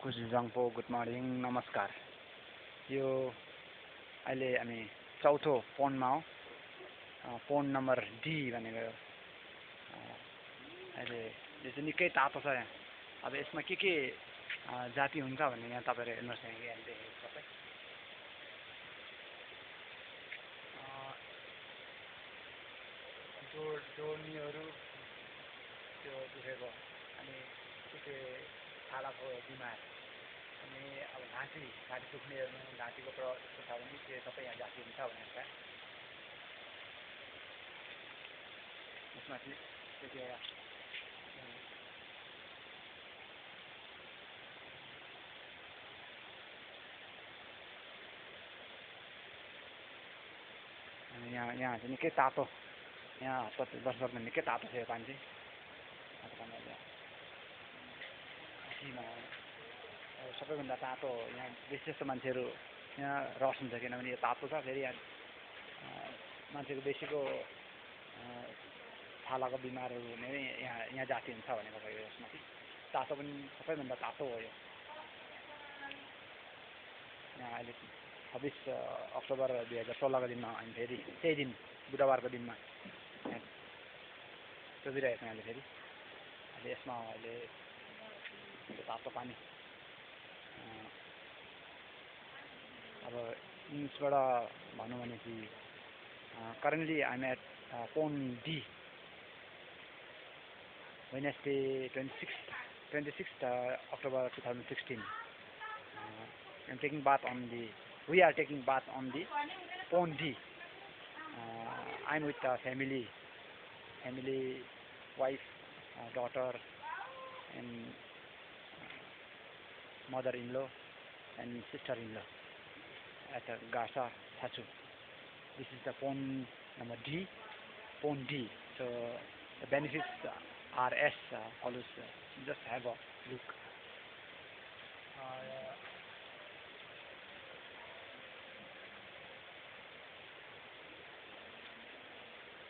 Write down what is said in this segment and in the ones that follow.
कुजुजङपो good morning नमस्कार। यो अहिले हामी चौथो पोन्डमा हो। पोन्ड नम्बर डी भनेको अहिले यो चाहिँ निकै तातो छ यहाँ। अब यसमा के जाति हुन्छ भन्ने यहाँ तपाईँहरू हेर्नुहोस्, यहाँ देखेको सबै जोड्नीहरू त्यो दुखेको, अनि के छालाको बिमार, अनि अब घाँटी दुख्नेहरू, घाँटीको प्रभाव छ भने त्यो सबै यहाँ जाति हुन्छ भनेर छ। यसमाथि त्यति एउटा यहाँ चाहिँ निकै तातो, यहाँ 10 निकै तातो छ यो पानी चाहिँ। सबैभन्दा तातो यहाँ बेसी जस्तो मान्छेहरू यहाँ रस हुन्छ, किनभने यो तातो छ। फेरि यहाँ मान्छेको बेसीको छालाको बिमारहरू हुने यहाँ जाति हुन्छ भनेको भयो। यसमा चाहिँ तातो पनि सबैभन्दा तातो हो यो। यहाँ अहिले 26 अक्टोबर 2016 दिनमा हामी फेरि त्यही दिन बुधबारको दिनमा सोधिरहेको छौँ। अहिले फेरि अहिले यसमा अहिले तातो पानी अब इङ्ग्लिसबाट भनौँ भने कि currently I'm at pond D, Wednesday 26th October 2016. I'm taking bath on the, we are taking bath on the Pond D. I'm with family, wife, daughter, and mother-in-law and sister-in-law at Gasa, Sachu. This is the pond number D, Pond D. So the benefits are as follows. Just have a look.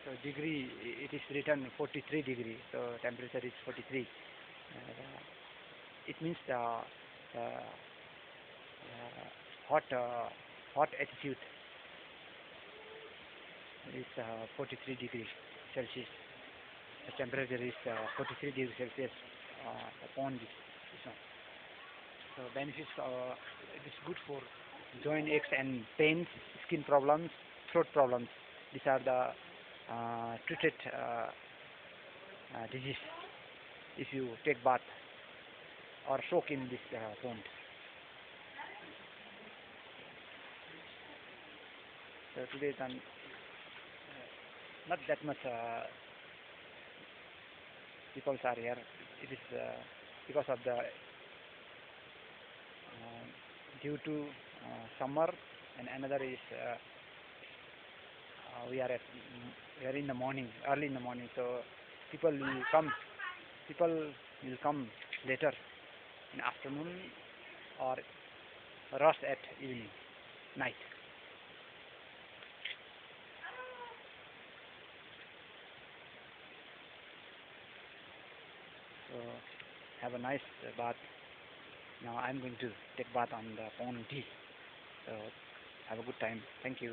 So degree, it is written 43 degree. So temperature is 43. It means the hot altitude is 43 degrees Celsius. The temperature is 43 degrees Celsius. The pond is this one. So benefits, it is good for joint aches and pains, skin problems, throat problems. These are the treated disease if you take bath or soak in this pond. So today then not that much people are here. It is because of the due to summer, and another is we are in the morning, early in the morning, so people will come later in afternoon or rush at evening, night. So have a nice bath. Now I'm going to take bath on the pond D. So have a good time. Thank you.